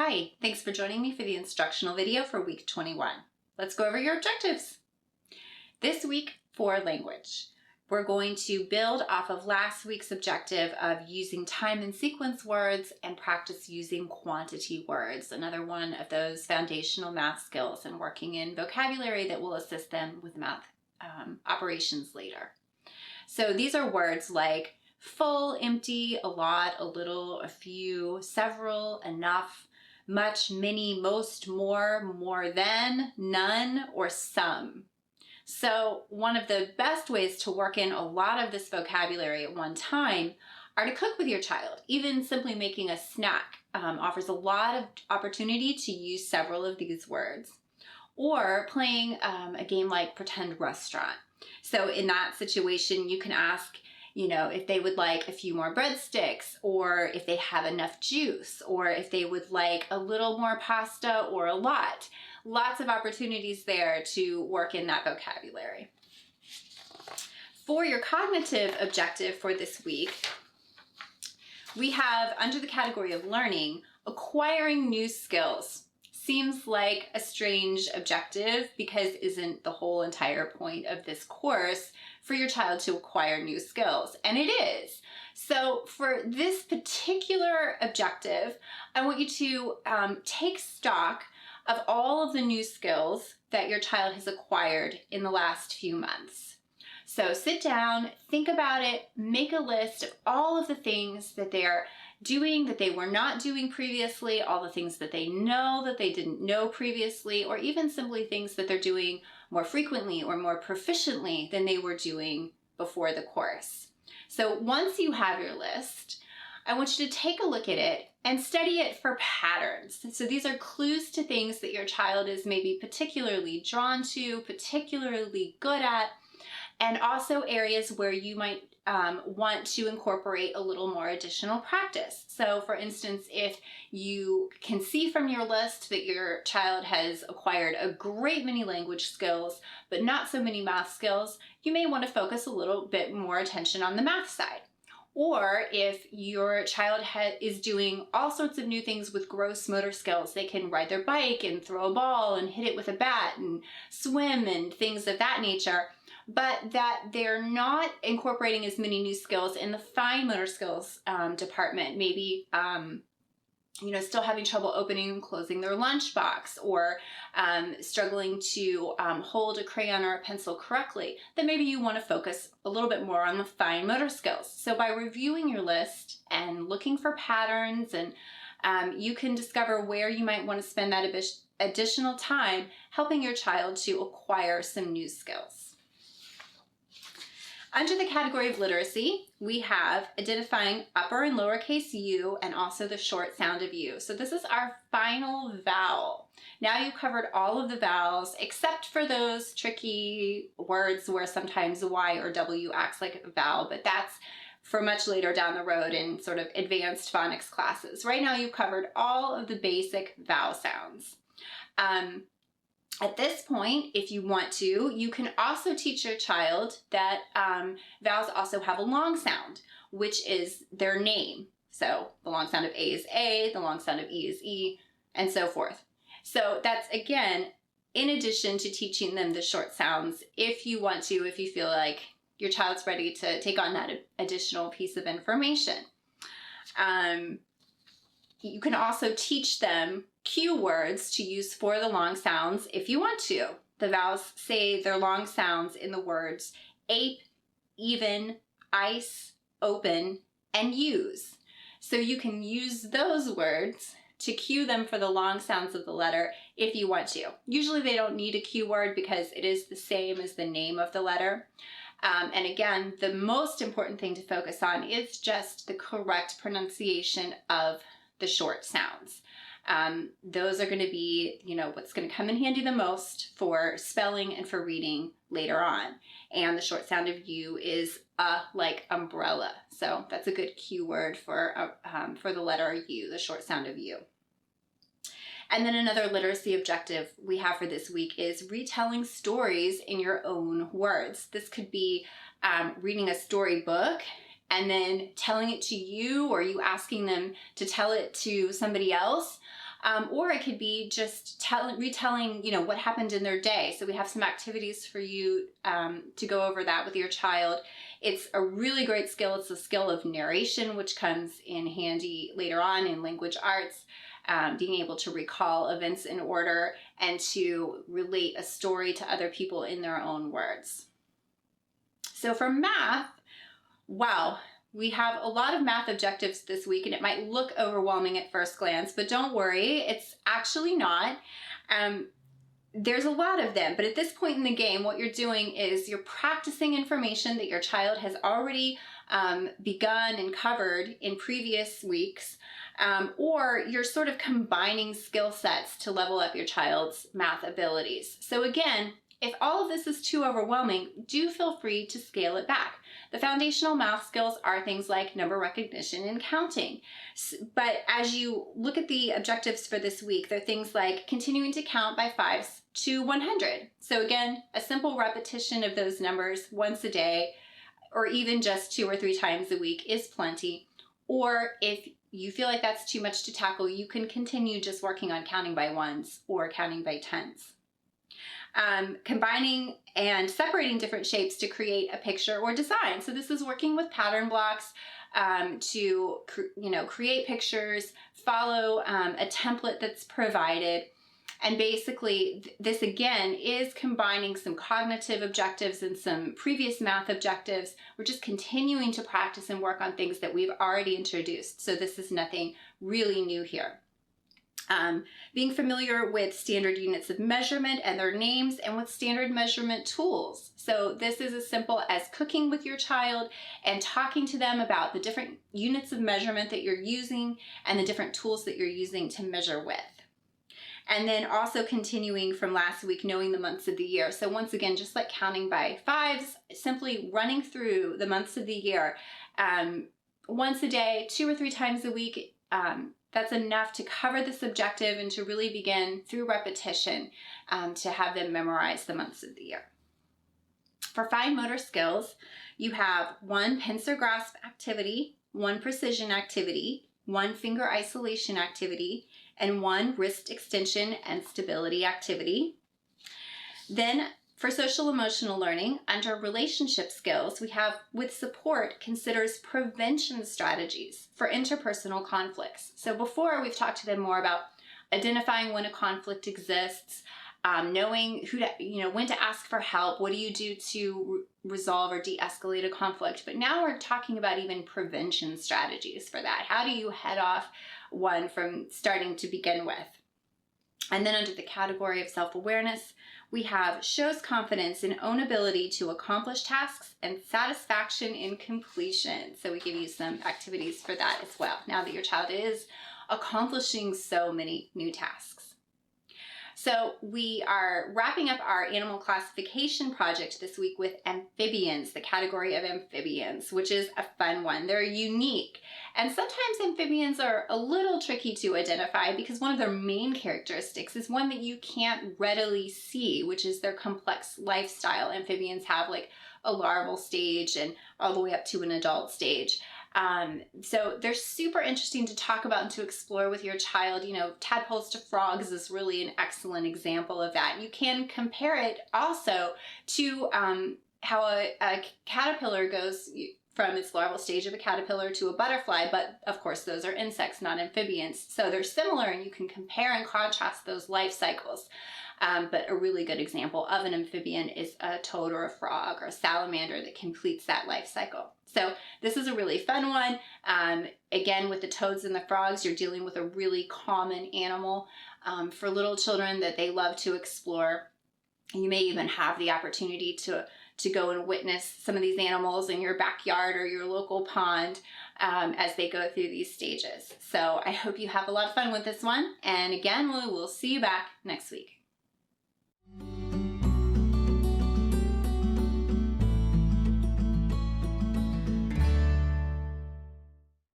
Hi, thanks for joining me for the instructional video for week 21. Let's go over your objectives. This week for language, we're going to build off of last week's objective of using time and sequence words and practice using quantity words, another one of those foundational math skills and working in vocabulary that will assist them with math operations later. So these are words like full, empty, a lot, a little, a few, several, enough, much, many, most, more than, none, or some. So one of the best ways to work in a lot of this vocabulary at one time are to cook with your child. Even simply making a snack offers a lot of opportunity to use several of these words. Or playing a game like Pretend Restaurant. So in that situation, you can ask, if they would like a few more breadsticks, or if they have enough juice, or if they would like a little more pasta or a lot. Lots of opportunities there to work in that vocabulary. For your cognitive objective for this week, we have under the category of learning, acquiring new skills. Seems like a strange objective because isn't the whole entire point of this course for your child to acquire new skills? And it is. So for this particular objective, I want you to take stock of all of the new skills that your child has acquired in the last few months. So sit down, think about it, make a list of all of the things that they're doing that they were not doing previously, all the things that they know that they didn't know previously, or even simply things that they're doing more frequently or more proficiently than they were doing before the course. So once you have your list, I want you to take a look at it and study it for patterns. So these are clues to things that your child is maybe particularly drawn to, particularly good at, and also areas where you might want to incorporate a little more additional practice. So for instance, if you can see from your list that your child has acquired a great many language skills, but not so many math skills, you may want to focus a little bit more attention on the math side. Or if your child is doing all sorts of new things with gross motor skills, they can ride their bike and throw a ball and hit it with a bat and swim and things of that nature, but that they're not incorporating as many new skills in the fine motor skills department. Maybe, still having trouble opening and closing their lunchbox, or struggling to hold a crayon or a pencil correctly, then maybe you want to focus a little bit more on the fine motor skills. So by reviewing your list and looking for patterns, and you can discover where you might want to spend that additional time helping your child to acquire some new skills. Under the category of literacy, we have identifying upper and lowercase u and also the short sound of u. So this is our final vowel. Now you've covered all of the vowels except for those tricky words where sometimes y or w acts like a vowel, but that's for much later down the road in sort of advanced phonics classes. Right now you've covered all of the basic vowel sounds. At this point, if you want to, you can also teach your child that vowels also have a long sound, which is their name. So the long sound of A is A, the long sound of E is E, and so forth. So that's, again, in addition to teaching them the short sounds, if you want to, if you feel like your child's ready to take on that additional piece of information. You can also teach them cue words to use for the long sounds if you want to. The vowels say their long sounds in the words ape, even, ice, open, and use. So you can use those words to cue them for the long sounds of the letter if you want to. Usually they don't need a cue word because it is the same as the name of the letter. And again, the most important thing to focus on is just the correct pronunciation of the short sounds. Those are going to be, what's going to come in handy the most for spelling and for reading later on. And the short sound of U is like umbrella. So that's a good cue word for the letter U, the short sound of U. And then another literacy objective we have for this week is retelling stories in your own words. This could be reading a storybook and then telling it to you, or you asking them to tell it to somebody else. or it could be just retelling, what happened in their day. So we have some activities for you to go over that with your child. It's a really great skill. It's a skill of narration, which comes in handy later on in language arts. Being able to recall events in order and to relate a story to other people in their own words. So for math, wow, we have a lot of math objectives this week, and it might look overwhelming at first glance, but don't worry, it's actually not. There's a lot of them, but at this point in the game, what you're doing is you're practicing information that your child has already begun and covered in previous weeks, or you're sort of combining skill sets to level up your child's math abilities. So again, if all of this is too overwhelming, do feel free to scale it back. The foundational math skills are things like number recognition and counting. But as you look at the objectives for this week, they're things like continuing to count by fives to 100. So again, a simple repetition of those numbers once a day, or even just 2 or 3 times a week is plenty. Or if you feel like that's too much to tackle, you can continue just working on counting by ones or counting by tens. Combining and separating different shapes to create a picture or design. So this is working with pattern blocks to create pictures, follow a template that's provided. And basically, this again is combining some cognitive objectives and some previous math objectives. We're just continuing to practice and work on things that we've already introduced. So this is nothing really new here. Being familiar with standard units of measurement and their names, and with standard measurement tools. So this is as simple as cooking with your child and talking to them about the different units of measurement that you're using and the different tools that you're using to measure with. And then also continuing from last week, knowing the months of the year. So once again, just like counting by fives, simply running through the months of the year once a day, 2 or 3 times a week. That's enough to cover this objective and to really begin through repetition to have them memorize the months of the year. For fine motor skills, you have 1 pincer grasp activity, 1 precision activity, 1 finger isolation activity, and 1 wrist extension and stability activity. Then for social emotional learning, under relationship skills, we have with support considers prevention strategies for interpersonal conflicts. So before, we've talked to them more about identifying when a conflict exists, knowing when to ask for help, what do you do to resolve or de-escalate a conflict. But now we're talking about even prevention strategies for that. How do you head off one from starting to begin with? And then under the category of self-awareness, we have shows confidence in own ability to accomplish tasks and satisfaction in completion. So we give you some activities for that as well, now that your child is accomplishing so many new tasks. So we are wrapping up our animal classification project this week with amphibians, the category of amphibians, which is a fun one. They're unique. And sometimes amphibians are a little tricky to identify because one of their main characteristics is one that you can't readily see, which is their complex lifestyle. Amphibians have like a larval stage and all the way up to an adult stage. So they're super interesting to talk about and to explore with your child. Tadpoles to frogs is really an excellent example of that. You can compare it also to how a caterpillar goes from its larval stage of a caterpillar to a butterfly, but of course those are insects, not amphibians. So they're similar and you can compare and contrast those life cycles. But a really good example of an amphibian is a toad or a frog or a salamander that completes that life cycle. So this is a really fun one. Again, with the toads and the frogs, you're dealing with a really common animal for little children that they love to explore. You may even have the opportunity to go and witness some of these animals in your backyard or your local pond as they go through these stages. So I hope you have a lot of fun with this one. And again, we will see you back next week.